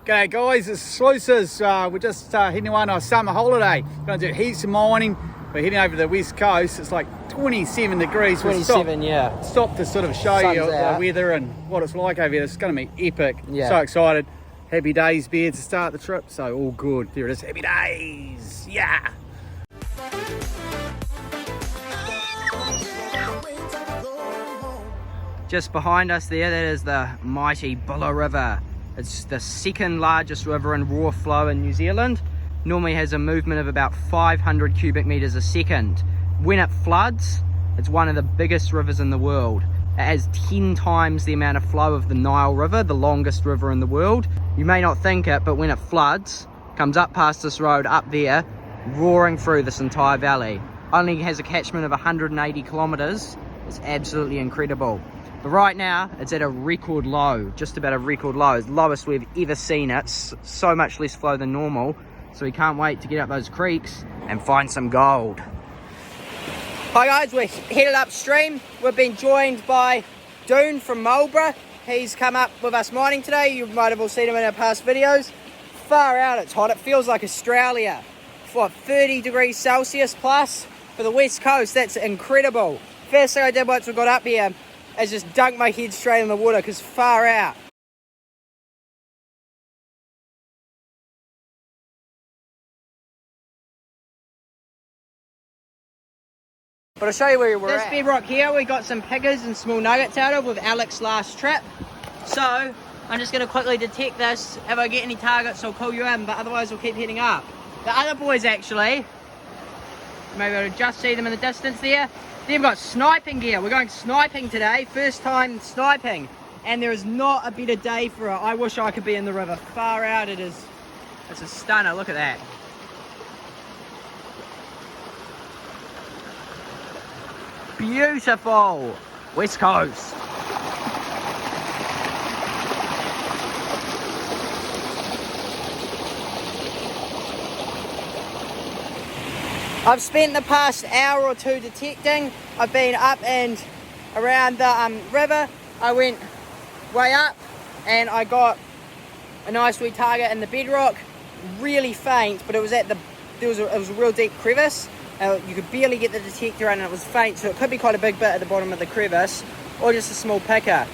G'day guys, it's Sluices. We're just heading on our summer holiday. Going to do heaps of mining. We're heading over to the west coast. It's like 27 degrees. 27, yeah. Stop to sort of show Sun's you the out. weather and what it's like over here. It's going to be epic. Yeah. So excited. Happy days, beer to start the trip. So all good. There it is. Happy days. Yeah. Just behind us there, that is the mighty Buller River. It's the second largest river in raw flow in New Zealand. Normally has a movement of about 500 cubic meters a second. When it floods, it's one of the biggest rivers in the world. It has 10 times the amount of flow of the Nile River, the longest river in the world. You may not think it, but when it floods, comes up past this road up there, roaring through this entire valley. Only has a catchment of 180 kilometers. It's absolutely incredible. But right now, it's at a record low, just about a record low. It's the lowest we've ever seen it. So much less flow than normal. So we can't wait to get up those creeks and find some gold. Hi guys, we're headed upstream. We've been joined by Doon from Marlborough. He's come up with us mining today. You might have all seen him in our past videos. Far out, it's hot. It feels like Australia. What, 30 degrees Celsius plus for the west coast. That's incredible. First thing I did once we got up here is just dunk my head straight in the water because far out. But I'll show you where we're at. This bedrock here, we got some piggers and small nuggets out of with Alex's last trip. So I'm just going to quickly detect this. If I get any targets, I'll call you in, but otherwise we'll keep heading up. The other boys actually, maybe I'll just see them in the distance there. They've got sniping gear. We're going sniping today, first time sniping. And there is not a better day for it. I wish I could be in the river. Far out it is. It's a stunner, look at that. Beautiful. West Coast. I've spent the past hour or two detecting. I've been up and around the river. I went way up and I got a nice wee target in the bedrock. Really faint, but it was at the it was a real deep crevice. You could barely get the detector in and it was faint, so it could be quite a big bit at the bottom of the crevice or just a small picker.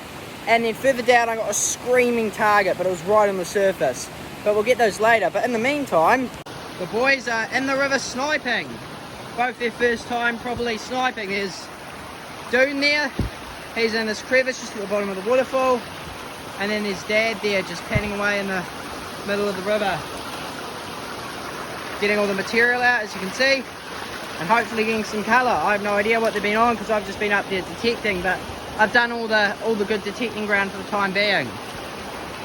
And then further down I got a screaming target, but it was right on the surface. But we'll get those later. But in the meantime, the boys are in the river sniping. Both their first time probably sniping. There's Doon there. He's in this crevice just at the bottom of the waterfall. And then there's Dad there just panning away in the middle of the river. Getting all the material out, as you can see. And hopefully getting some colour. I have no idea what they've been on because I've just been up there detecting. But I've done all the good detecting ground for the time being.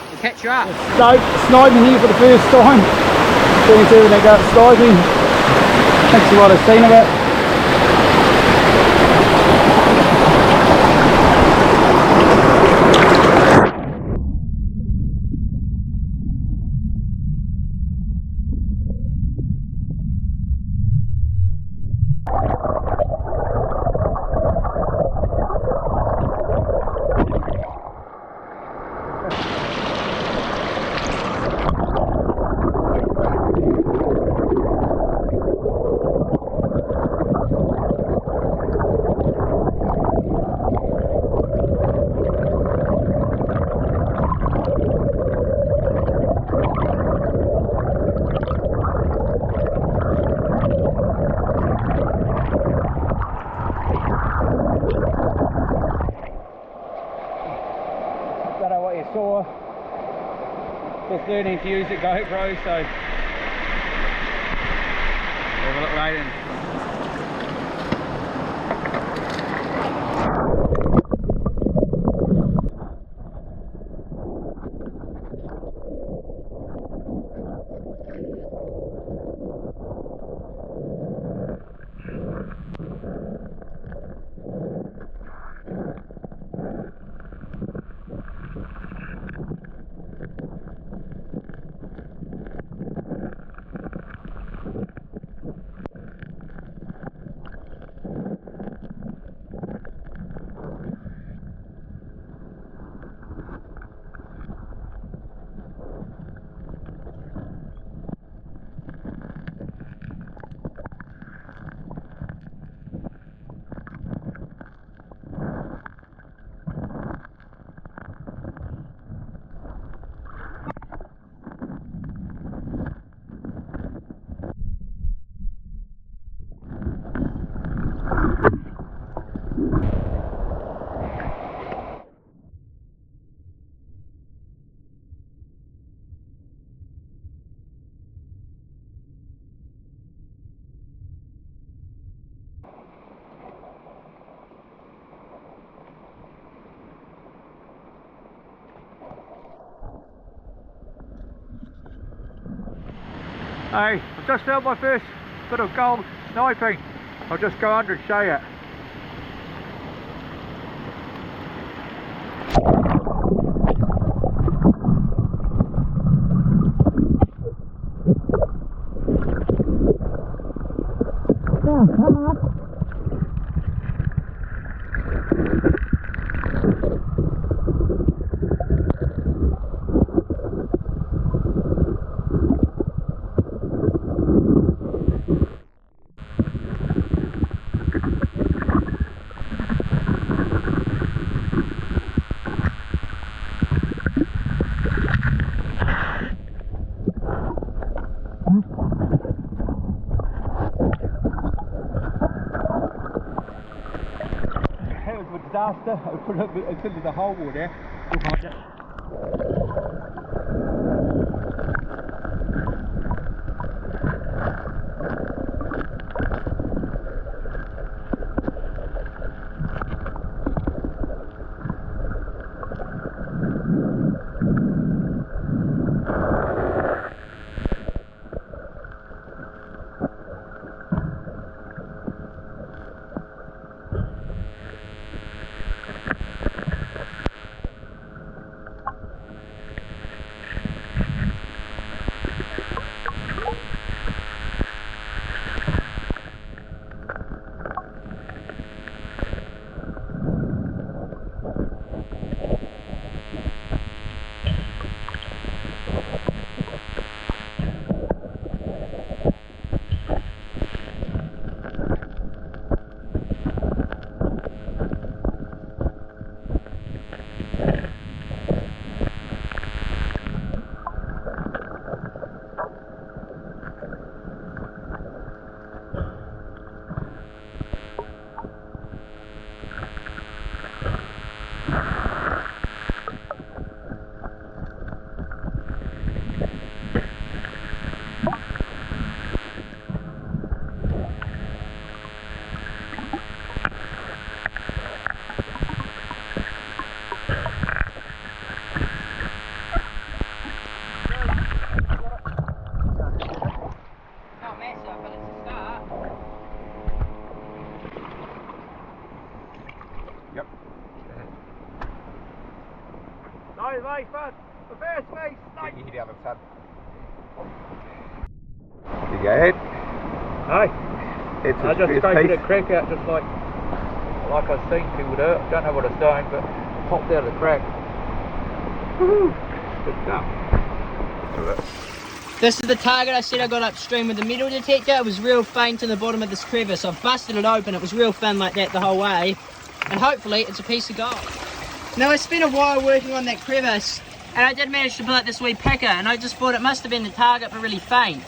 We'll catch you up. Sniping here for the first time. Going to they go sniping. Thanks for what I've seen of it. Don't know what you saw. Just learning to use the GoPro, so have a look later. Hey, I've just found my first bit of gold sniping. I'll just go under and show you. Disaster. I put it into the hole there. Yep. No, mate, but the first mate, snake. Get you down the tub. You go ahead. Hey. I just scraped a crack out just like I've seen people do it. Don't know what it's doing, but popped out of the crack. Woohoo! Good stuff. This is the target I said I got upstream with the metal detector. It was real faint in the bottom of this crevice. I've busted it open. It was real thin like that the whole way. And hopefully it's a piece of gold. Now I spent a while working on that crevice and I did manage to pull out this wee picker, and I just thought it must have been the target but really faint.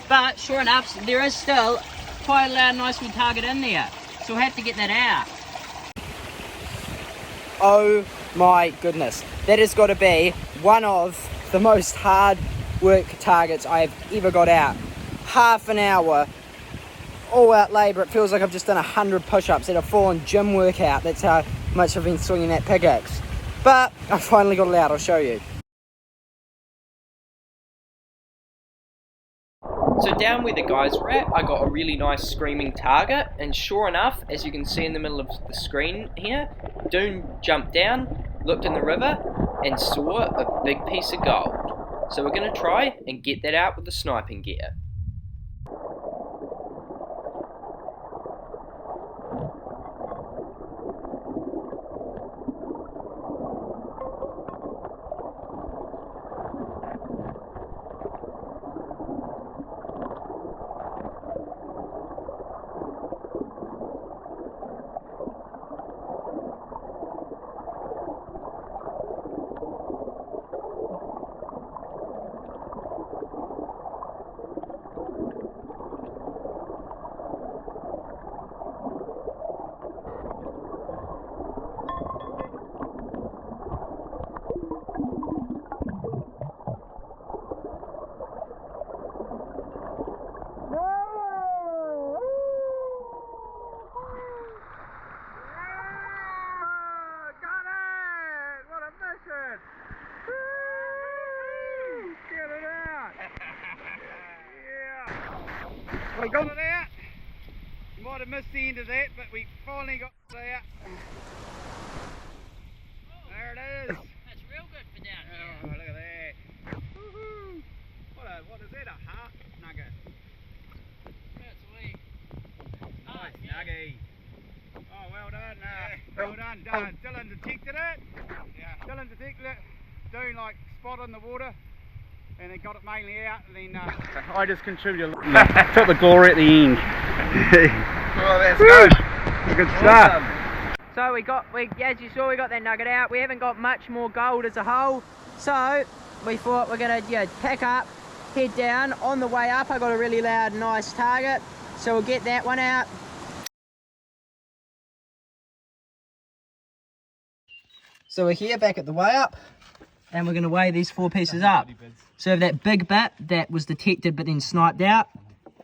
But sure enough, there is still quite a nice wee target in there. So we'll have to get that out. Oh my goodness. That has got to be one of the most hard work targets I've ever got out. Half an hour, all out labour. It feels like I've just done 100 push-ups at a full-on gym workout. That's how much I've been swinging that pickaxe. But I finally got it out. I'll show you. So down where the guys were at, I got a really nice screaming target, and sure enough, as you can see in the middle of the screen here, Doom jumped down, looked in the river, and saw a big piece of gold. So we're going to try and get that out with the sniping gear. We got it out. You might have missed the end of that, but we finally got it out. There it is. That's real good for down here. Oh, look at that. Woohoo! What is that, a half nugget? That's wee. Nice nuggy. Oh, well done. Well done. Dylan detected it. Yeah. Dylan detected it. Doing like spot on the water. And then got it mainly out, and then I just contributed. Took the glory at the end. Oh, that's good. Good stuff. So as you saw, we got that nugget out. We haven't got much more gold as a whole, so we thought we're gonna pack up, head down. On the way up, I got a really loud, nice target, so we'll get that one out. So we're here back at the weigh up, and we're gonna weigh these 4 pieces up. So that big bit that was detected but then sniped out,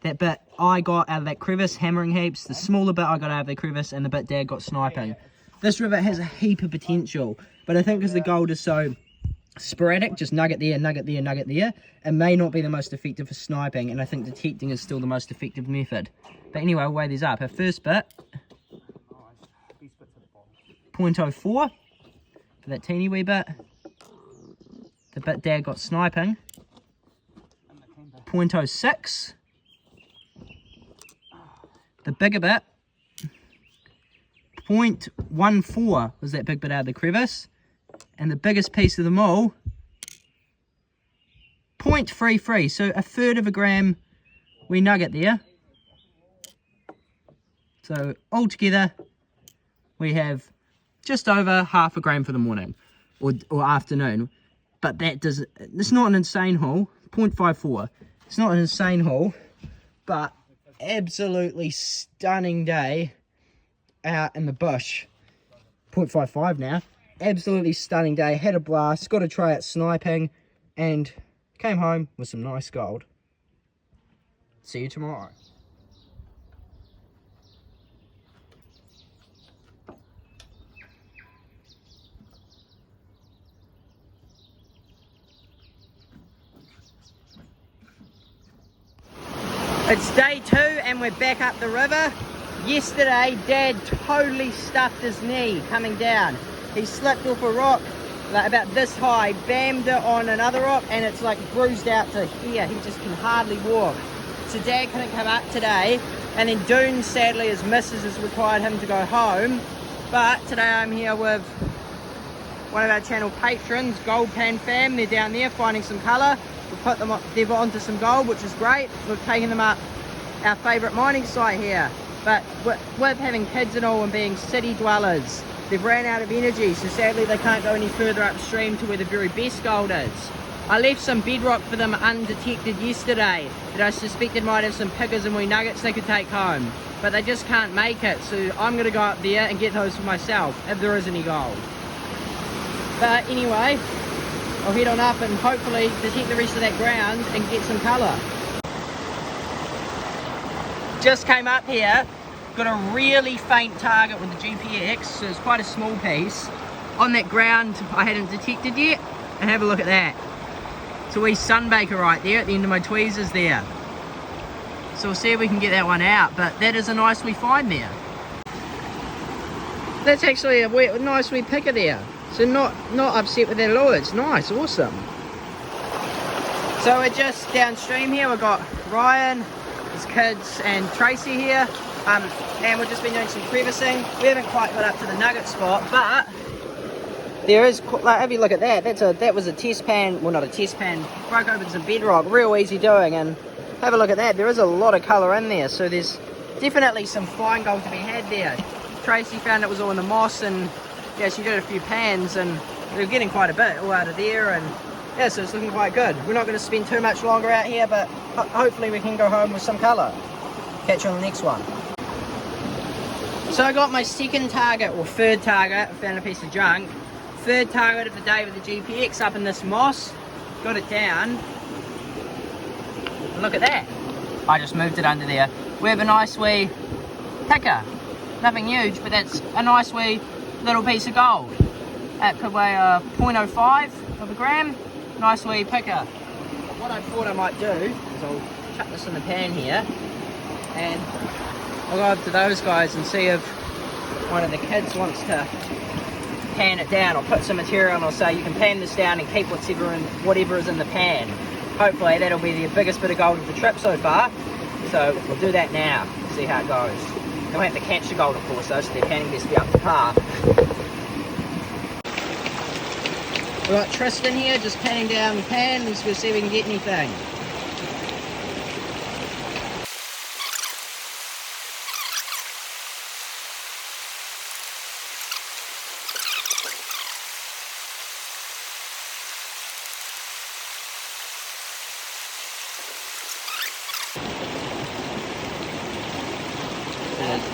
that bit I got out of that crevice, hammering heaps. The smaller bit I got out of the crevice, and the bit Dad got sniping. This river has a heap of potential, but I think because the gold is so sporadic, just nugget there, nugget there, nugget there, it may not be the most effective for sniping, and I think detecting is still the most effective method. But anyway, we'll weigh these up. Our first bit, 0.04 for that teeny wee bit. The bit Dad got sniping, 0.06. The bigger bit, 0.14 was that big bit out of the crevice. And the biggest piece of them all, 0.33, so 1/3 of a gram we nugget there. So altogether, we have just over 1/2 a gram for the morning or afternoon. But it's not an insane haul, 0.54. It's not an insane haul, but absolutely stunning day out in the bush. 0.55 now. Absolutely stunning day. Had a blast, got to try out sniping, and came home with some nice gold. See you tomorrow. It's day 2 and we're back up the river. Yesterday, Dad totally stuffed his knee coming down. He slipped off a rock like about this high, bammed it on another rock, and it's like bruised out to here. He just can hardly walk. So Dad couldn't come up today, and then Doon, sadly, his missus has required him to go home. But today I'm here with one of our channel patrons, Gold Pan Fam. They're down there finding some colour. We've put them onto some gold, which is great. We've taken them up our favourite mining site here. But with having kids and all and being city dwellers, they've ran out of energy, so sadly they can't go any further upstream to where the very best gold is. I left some bedrock for them undetected yesterday that I suspected might have some pickers and wee nuggets they could take home. But they just can't make it, so I'm going to go up there and get those for myself, if there is any gold. But anyway, I'll head on up and hopefully detect the rest of that ground and get some colour. Just came up here, got a really faint target with the GPX, so it's quite a small piece. On that ground I hadn't detected yet, and have a look at that. It's a wee sunbaker right there at the end of my tweezers there. So we'll see if we can get that one out, but that is a nice wee find there. That's actually a nice wee picker there. So not upset with that at all. It's nice, awesome. So we're just downstream here. We've got Ryan, his kids, and Tracy here. And we've just been doing some crevicing. We haven't quite got up to the nugget spot, but there is, like, have you look at that. That was a test pan. Well, not a test pan. Broke open some bedrock. Real easy doing. And have a look at that. There is a lot of colour in there. So there's definitely some fine gold to be had there. Tracy found it was all in the moss, and yeah, she did a few pans, and we're getting quite a bit all out of there, and yeah, so it's looking quite good. We're not going to spend too much longer out here, but hopefully we can go home with some colour. Catch you on the next one. So I got my second target, or third target. I found a piece of junk. Third target of the day with the GPX up in this moss. Got it down. Look at that. I just moved it under there. We have a nice wee picker. Nothing huge, but that's a nice wee little piece of gold. That could weigh a 0.05 of a gram. Nice wee picker. But what I thought I might do is I'll chuck this in the pan here, and I'll go up to those guys and see if one of the kids wants to pan it down. I'll put some material and I'll say you can pan this down and keep whatever is in the pan. Hopefully that'll be the biggest bit of gold of the trip so far. So we'll do that now, see how it goes. Then we'll have to catch the gold, of course, though, so their panning has to be up to par. We've got Tristan here just panning down the pan. Let's go see if we can get anything.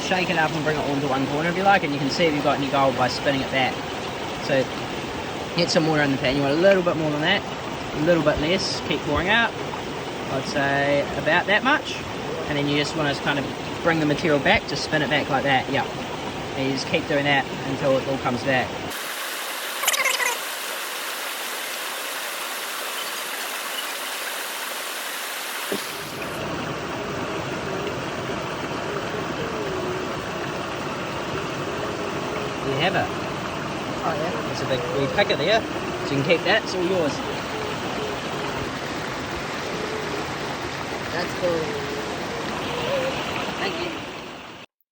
Shake it up and bring it onto one corner if you like, and you can see if you've got any gold by spinning it back. So get some water in the pan. You want a little bit more than that, a little bit less, keep pouring out. I'd say about that much, and then you just want to kind of bring the material back, just spin it back like that, yep. And you just keep doing that until it all comes back. You have it. Oh yeah, there's a big wee picker there, so you can keep that, it's all yours. That's cool. Thank you.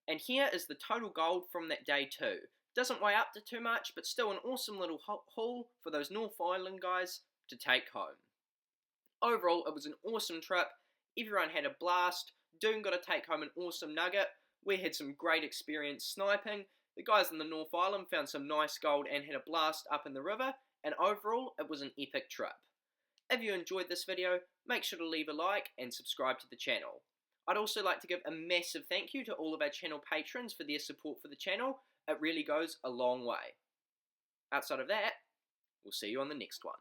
And here is the total gold from that day too. Doesn't weigh up to too much, but still an awesome little haul for those North Island guys to take home. Overall, it was an awesome trip. Everyone had a blast. Doon got to take home an awesome nugget. We had some great experience sniping. The guys in the North Island found some nice gold and had a blast up in the river, and overall it was an epic trip. If you enjoyed this video, make sure to leave a like and subscribe to the channel. I'd also like to give a massive thank you to all of our channel patrons for their support for the channel. It really goes a long way. Outside of that, we'll see you on the next one.